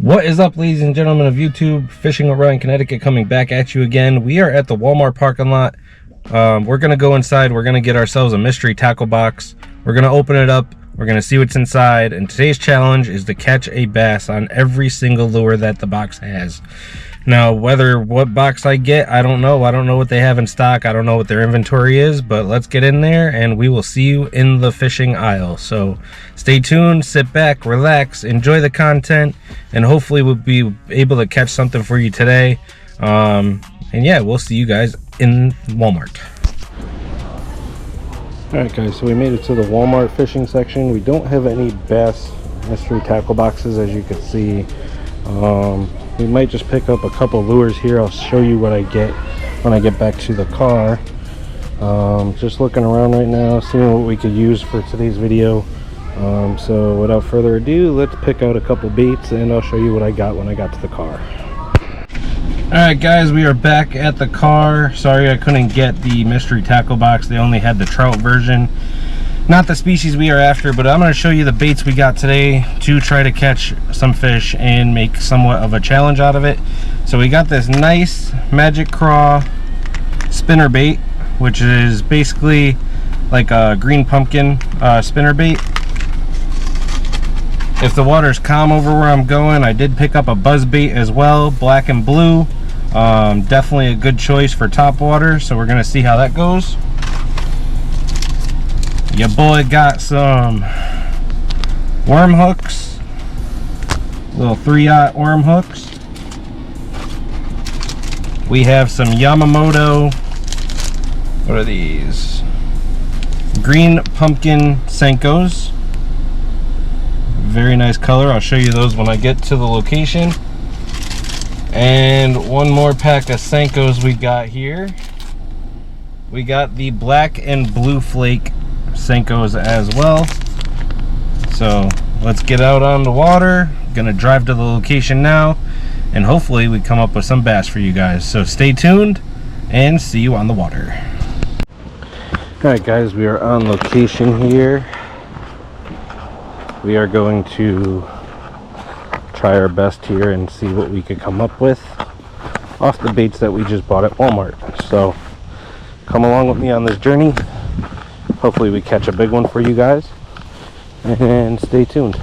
What is up, ladies and gentlemen of YouTube? Fishing with Ryan, Connecticut, coming back at you again. We are at the Walmart parking lot. We're gonna go inside. We're gonna get ourselves a mystery tackle box. We're gonna open it up. We're gonna see what's inside. And today's challenge is to catch a bass on every single lure that the box has. Now, what box I get, I don't know. I don't know what they have in stock. I don't know what their inventory is, but let's get in there and we will see you in the fishing aisle. So stay tuned, sit back, relax, enjoy the content, and hopefully we'll be able to catch something for you today. And yeah, we'll see you guys in Walmart. All right, guys, so we made it to the Walmart fishing section. We don't have any bass mystery tackle boxes, as you can see. We might just pick up a couple lures here. I'll show you what I get when I get back to the car. Just looking around right now, seeing what we could use for today's video. So without further ado, let's pick out a couple baits and I'll show you what I got when I got to the car. Alright guys, we are back at the car. Sorry I couldn't get the mystery tackle box. They only had the trout version. Not the species we are after, but I'm going to show you the baits we got today to try to catch some fish and make somewhat of a challenge out of it. So we got this nice Magic Craw spinner bait, which is basically like a green pumpkin spinner bait. If the water's calm over where I'm going, I did pick up a buzz bait as well, black and blue. Definitely a good choice for top water, so we're going to see how that goes. Your boy got some worm hooks, little 3/0 worm hooks. We have some Yamamoto, what are these? Green pumpkin Senkos. Very nice color. I'll show you those when I get to the location. And one more pack of Senkos we got here. We got the black and blue flake Senkos as well. So let's get out on the water. Gonna drive to the location now and hopefully we come up with some bass for you guys. So stay tuned and see you on the water. Alright guys, we are on location here. We are going to try our best here and see what we could come up with off the baits that we just bought at Walmart. So come along with me on this journey. Hopefully we catch a big one for you guys, and stay tuned.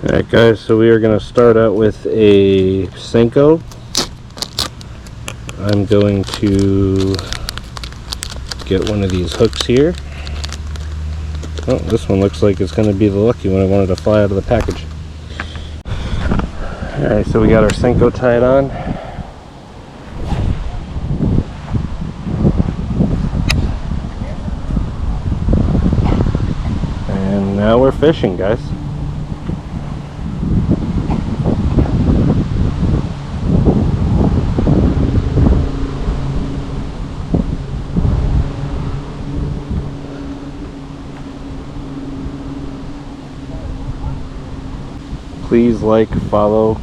Alright guys, so we are going to start out with a Senko. I'm going to get one of these hooks here. Oh, this one looks like it's going to be the lucky one. I wanted to fly out of the package. Alright, so we got our Senko tied on. Now we're fishing, guys. Please like, follow,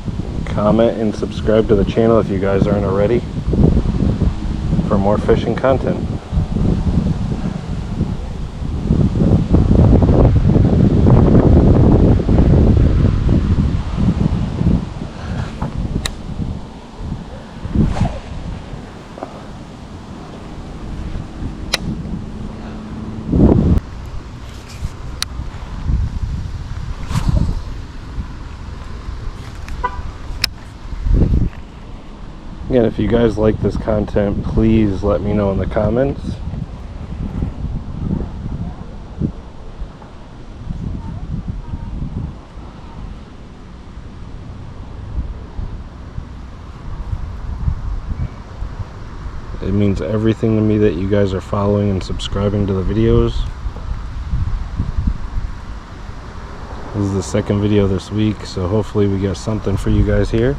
comment, and subscribe to the channel if you guys aren't already for more fishing content. Again, if you guys like this content, please let me know in the comments. It means everything to me that you guys are following and subscribing to the videos. This is the second video this week, so hopefully we get something for you guys here.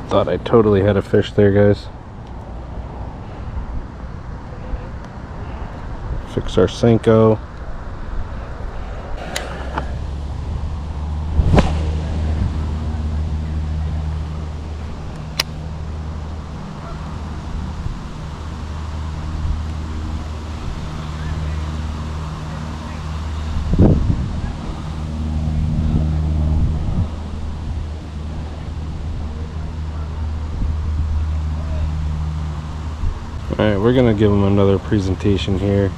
Thought I totally had a fish there, guys. Fix our Senko. Alright, we're gonna give them another presentation here.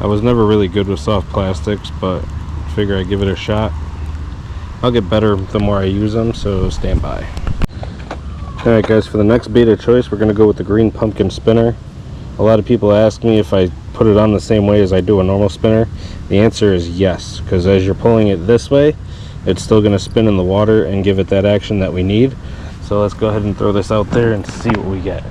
I was never really good with soft plastics, but figure I'd give it a shot. I'll get better the more I use them, so stand by. Alright guys, for the next beta choice, we're gonna go with the green pumpkin spinner. A lot of people ask me if I put it on the same way as I do a normal spinner. The answer is yes, because as you're pulling it this way, it's still gonna spin in the water and give it that action that we need. So let's go ahead and throw this out there and see what we get.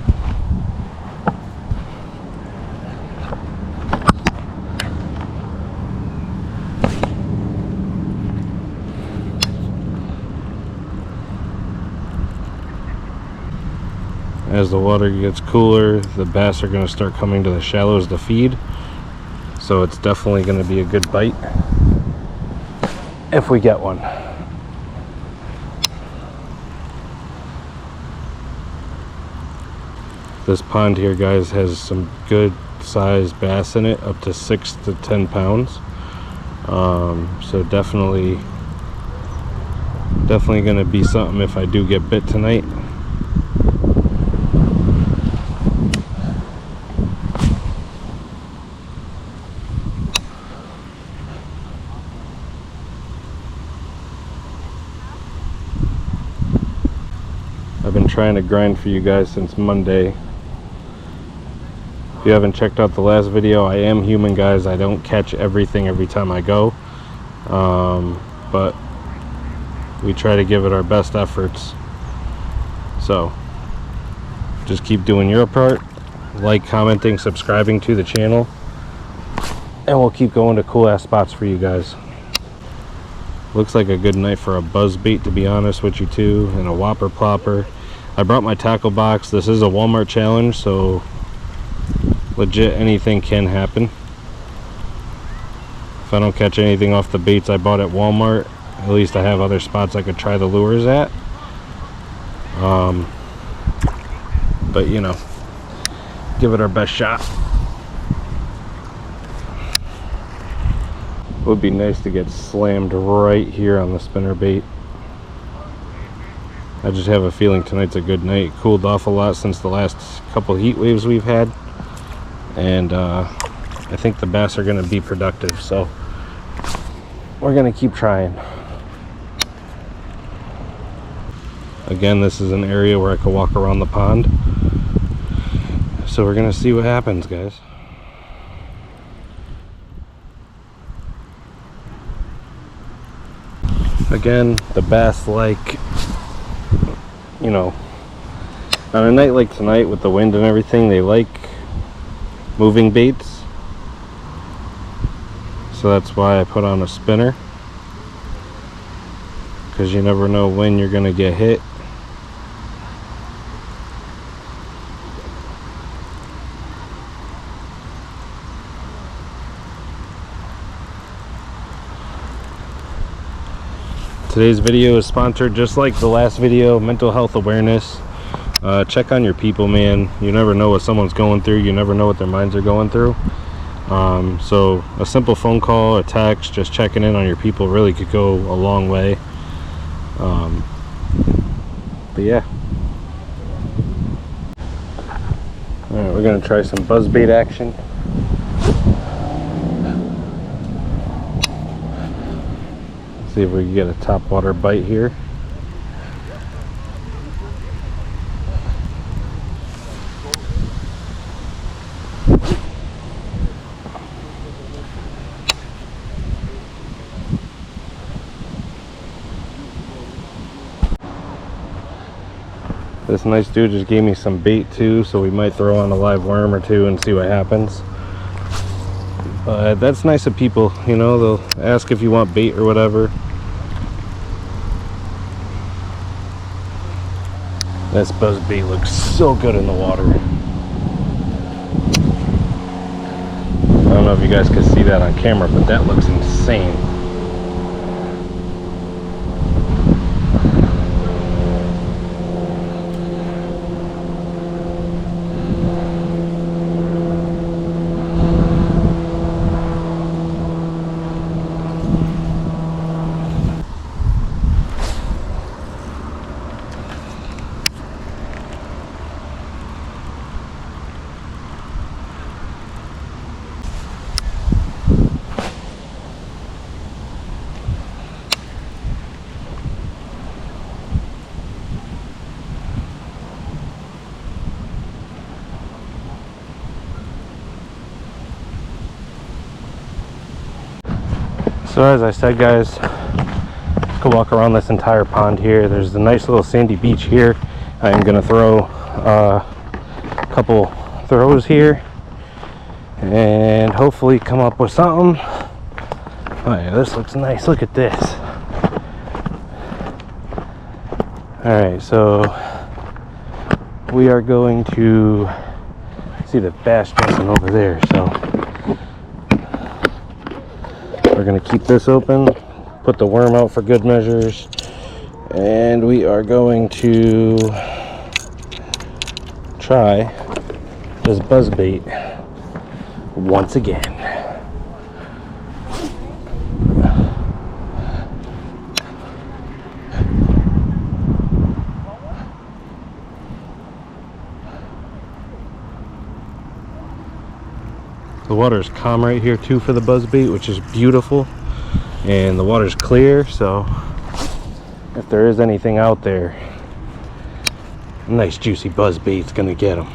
As the water gets cooler, the bass are going to start coming to the shallows to feed. So it's definitely going to be a good bite if we get one. This pond here, guys, has some good sized bass in it, up to 6 to 10 pounds. So definitely going to be something if I do get bit tonight. I've been trying to grind for you guys since Monday. If you haven't checked out the last video, I am human, guys. I don't catch everything every time I go. But we try to give it our best efforts. So just keep doing your part. Like, commenting, subscribing to the channel. And we'll keep going to cool ass spots for you guys. Looks like a good night for a buzz bait, to be honest with you, too, and a whopper plopper. I brought my tackle box. This is a Walmart challenge, so legit anything can happen. If I don't catch anything off the baits I bought at Walmart, at least I have other spots I could try the lures at. But you know, give it our best shot. Would be nice to get slammed right here on the spinner bait. I just have a feeling tonight's a good night. Cooled off a lot since the last couple heat waves we've had, and I think the bass are going to be productive, so we're going to keep trying. Again, this is an area where I could walk around the pond, so we're going to see what happens, guys. Again, the bass, like, you know, on a night like tonight with the wind and everything, they like moving baits. So that's why I put on a spinner, because you never know when you're going to get hit. Today's video is sponsored, just like the last video, mental health awareness. Check on your people, man. You never know what someone's going through. You never know what their minds are going through. So a simple phone call, a text, just checking in on your people really could go a long way. But yeah. Alright, we're going to try some buzzbait action. See if we can get a topwater bite here. This nice dude just gave me some bait too, so we might throw on a live worm or two and see what happens. But that's nice of people, you know, they'll ask if you want bait or whatever. This buzzbait looks so good in the water. I don't know if you guys can see that on camera, but that looks insane. So as I said, guys, you can walk around this entire pond here. There's a nice little sandy beach here. I am gonna throw a couple throws here and hopefully come up with something. Oh yeah, this looks nice. Look at this. Alright, so we are going to see the bass dressing over there. So we're going to keep this open, put the worm out for good measures, and we are going to try this buzzbait once again. The water is calm right here too for the buzzbait, which is beautiful, and the water's clear, so if there is anything out there, a nice juicy buzzbait's gonna get them.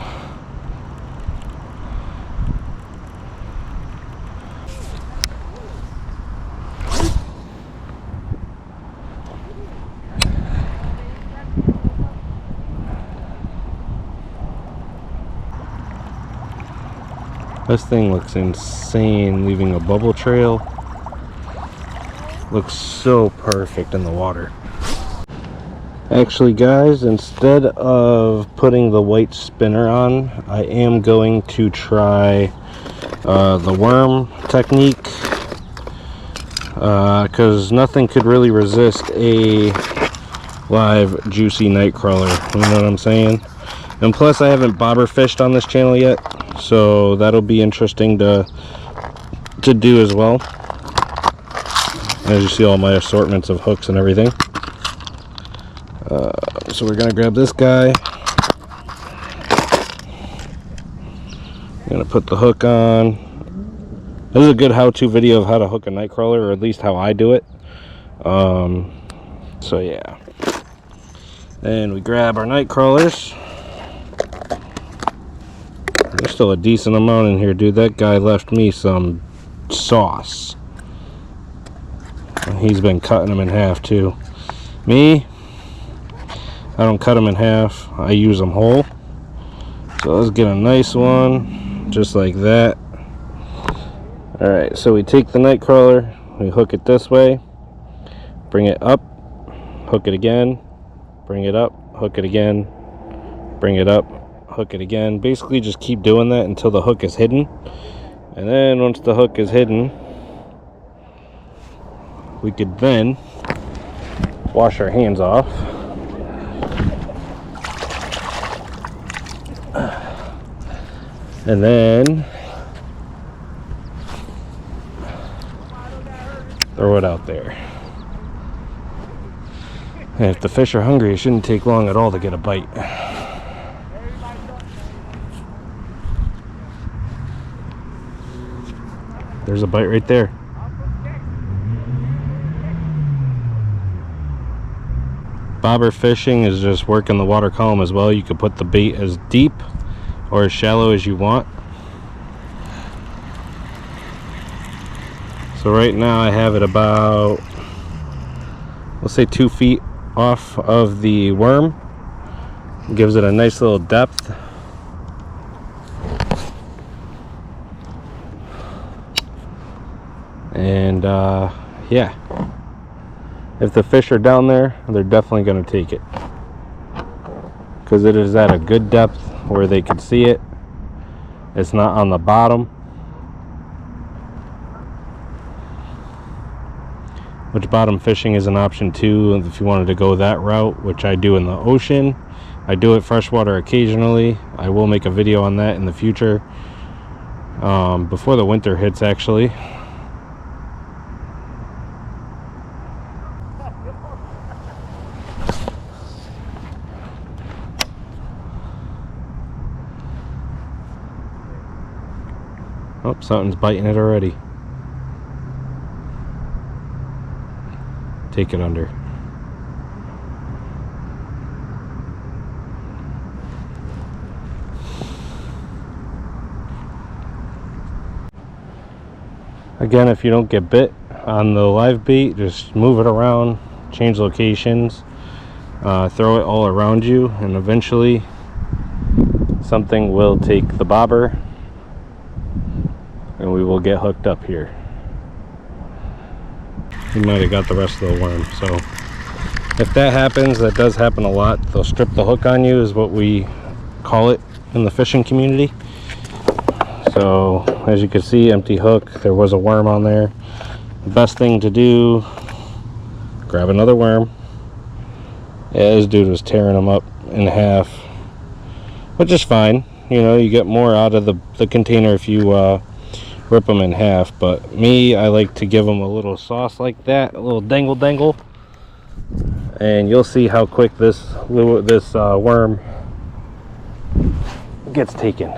This thing looks insane, leaving a bubble trail. Looks so perfect in the water. Actually, guys, instead of putting the white spinner on, I am going to try the worm technique, because nothing could really resist a live juicy night crawler. You know what I'm saying? And plus, I haven't bobber fished on this channel yet, so that'll be interesting to do as well. As you see, all my assortments of hooks and everything. So we're gonna grab this guy. I'm gonna put the hook on. This is a good how-to video of how to hook a night crawler, or at least how I do it. So yeah. Then we grab our night crawlers. There's still a decent amount in here, dude. That guy left me some sauce. And he's been cutting them in half too. Me, I don't cut them in half. I use them whole. So let's get a nice one, just like that. Alright, so we take the night crawler, we hook it this way, bring it up, hook it again, bring it up, hook it again, bring it up, hook it again. Basically just keep doing that until the hook is hidden, and then once the hook is hidden, we could then wash our hands off and then throw it out there. And if the fish are hungry, it shouldn't take long at all to get a bite. There's a bite right there. Bobber fishing is just working the water column as well. You could put the bait as deep or as shallow as you want. So right now I have it about, let's say 2 feet off of the worm. Gives it a nice little depth. And yeah, if the fish are down there, they're definitely going to take it, because it is at a good depth where they can see it. It's not on the bottom, which bottom fishing is an option too if you wanted to go that route, which I do in the ocean. I do it freshwater occasionally. I will make a video on that in the future, before the winter hits actually. Oh, something's biting it already. Take it under. Again, if you don't get bit, on the live bait, just move it around, change locations, throw it all around you, and eventually something will take the bobber and we will get hooked up here. You might have got the rest of the worm. So if that happens, that does happen a lot. They'll strip the hook on you, is what we call it in the fishing community. So as you can see, empty hook, there was a worm on there. The best thing to do, grab another worm. Yeah, this dude was tearing them up in half, which is fine. You know, you get more out of the container if you rip them in half. But me, I like to give them a little sauce like that, a little dangle, and you'll see how quick this worm gets taken,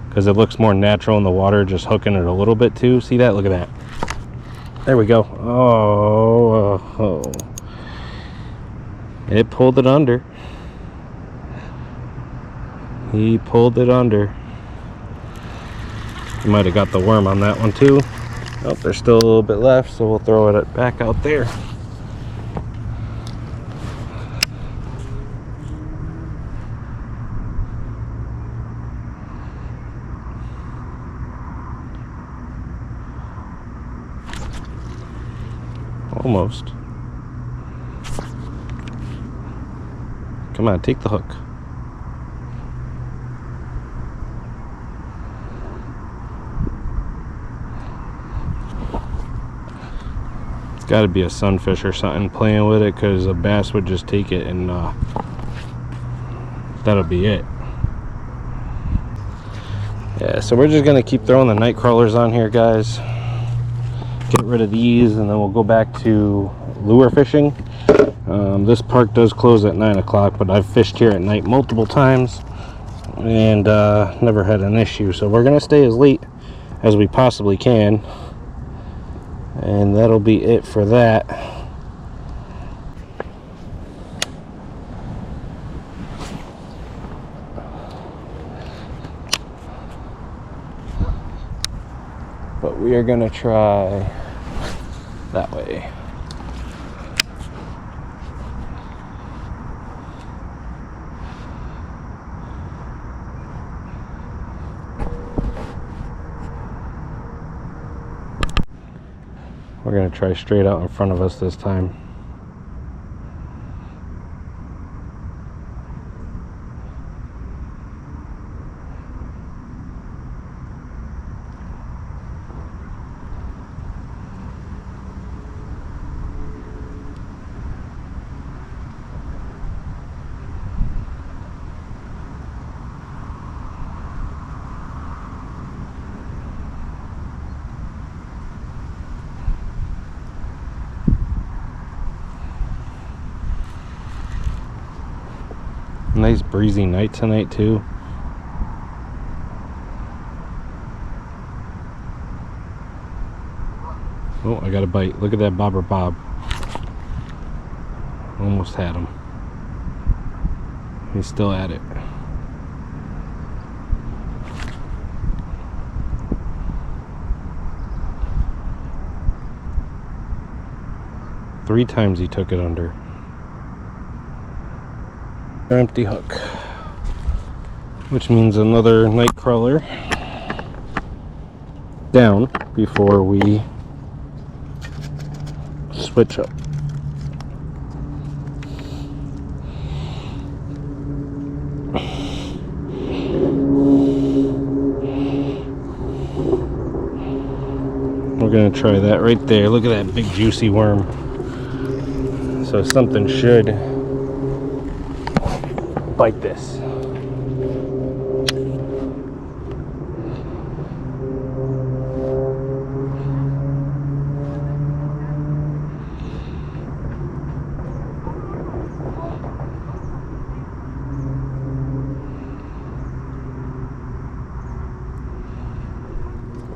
because it looks more natural in the water, just hooking it a little bit too. See that? Look at that. There we go. Oh, it pulled it under. He pulled it under. You might have got the worm on that one too. Oh, there's still a little bit left, so we'll throw it back out there. Almost. Come on, take the hook. It's got to be a sunfish or something playing with it, because a bass would just take it and that'll be it. Yeah, so we're just going to keep throwing the night crawlers on here, guys. Get rid of these, and then we'll go back to lure fishing. This park does close at 9 o'clock, but I've fished here at night multiple times and never had an issue. So we're going to stay as late as we possibly can, and that'll be it for that. But we are going to try that way. We're going to try straight out in front of us this time. Nice breezy night tonight too. Oh, I got a bite. Look at that bobber bob. Almost had him. He's still at it. Three times he took it under. Empty hook, which means another night crawler down before we switch up. We're gonna try that right there. Look at that big juicy worm. So something should bite this.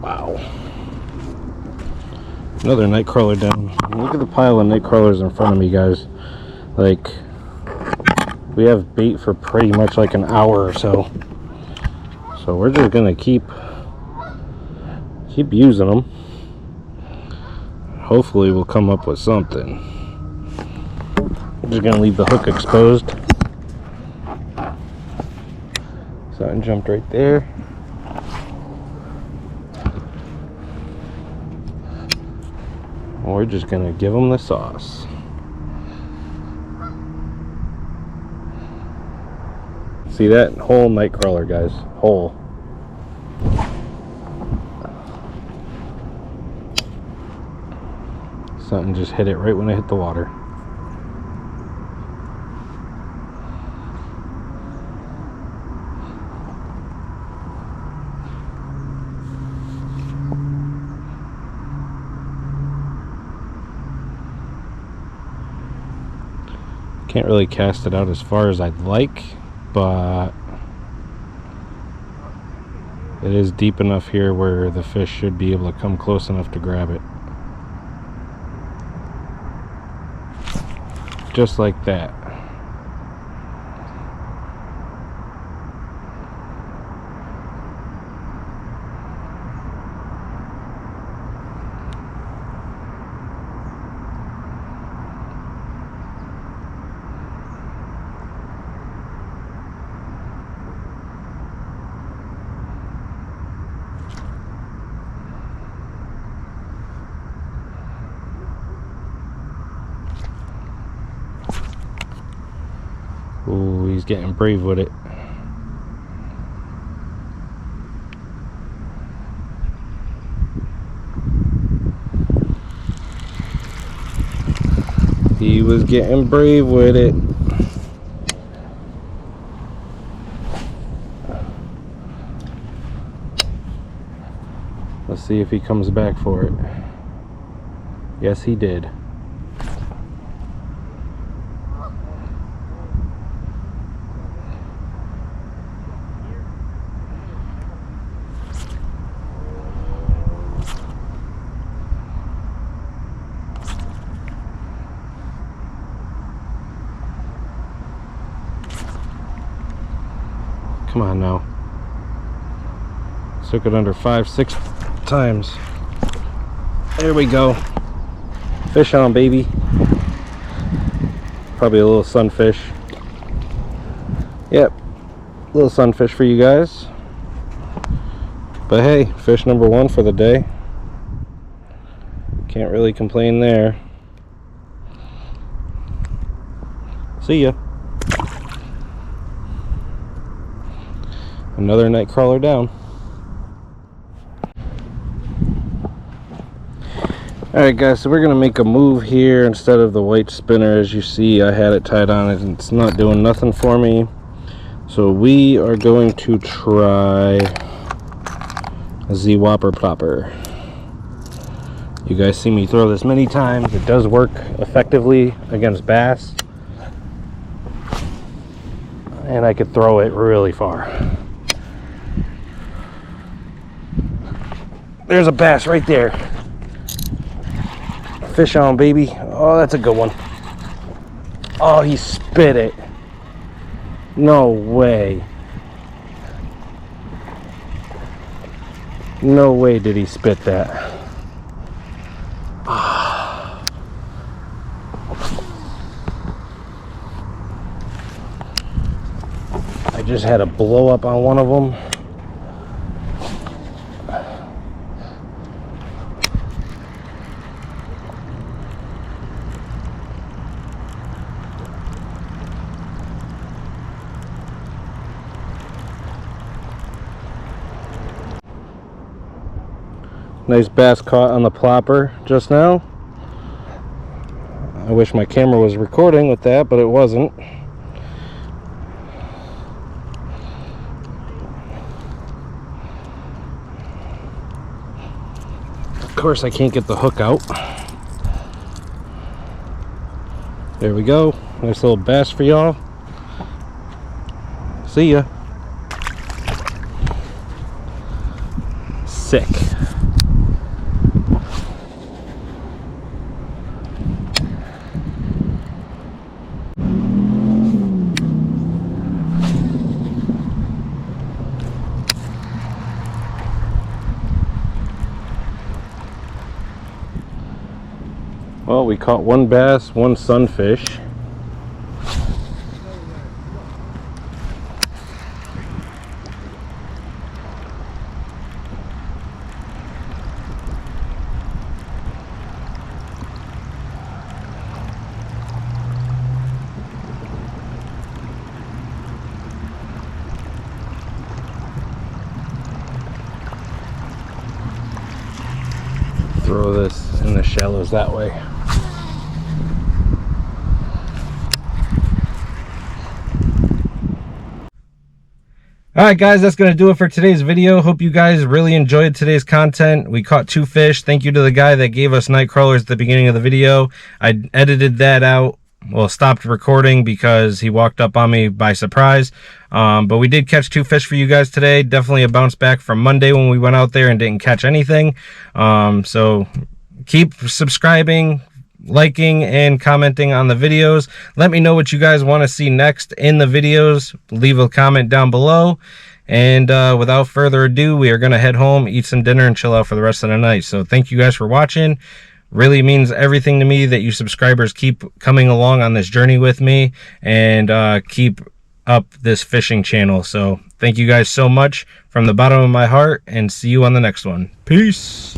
Wow. Another night crawler down. Look at the pile of night crawlers in front of me, guys. Like, we have bait for pretty much like an hour or so. So we're just gonna keep Keep using them. Hopefully we'll come up with something. I'm just gonna leave the hook exposed. Something jumped right there. We're just gonna give them the sauce. See that? Whole night crawler, guys. Whole. Something just hit it right when I hit the water. Can't really cast it out as far as I'd like, but it is deep enough here where the fish should be able to come close enough to grab it. Just like that. Ooh, he's getting brave with it. He was getting brave with it. Let's see if he comes back for it. Yes, he did. Come on now. Took it under 5-6 times. There we go. Fish on, baby. Probably a little sunfish. Yep. Little sunfish for you guys. But hey, fish number 1 for the day. Can't really complain there. See ya. Another night crawler down. Alright guys, so we're going to make a move here. Instead of the white spinner, as you see, I had it tied on it and it's not doing nothing for me. So we are going to try a Z-Whopper Plopper. You guys see me throw this many times. It does work effectively against bass. And I could throw it really far. There's a bass right there. Fish on, baby. Oh, that's a good one. Oh, he spit it. No way. No way did he spit that. I just had a blow up on one of them. Nice bass caught on the plopper just now. I wish my camera was recording with that, but it wasn't. Of course, I can't get the hook out. There we go. Nice little bass for y'all. See ya. Sick. Well, we caught one bass, one sunfish. Throw this in the shallows that way. Alright guys, that's going to do it for today's video. Hope you guys really enjoyed today's content. We caught 2 fish. Thank you to the guy that gave us night crawlers at the beginning of the video. I edited that out. Well, stopped recording because he walked up on me by surprise. But we did catch 2 fish for you guys today. Definitely a bounce back from Monday when we went out there and didn't catch anything. So keep subscribing, liking, and commenting on the videos. Let me know what you guys want to see next in the videos. Leave a comment down below. And without further ado, we are going to head home, eat some dinner, and chill out for the rest of the night. So thank you guys for watching. Really means everything to me that you subscribers keep coming along on this journey with me and keep up this fishing channel. So thank you guys so much from the bottom of my heart, and see you on the next one. Peace.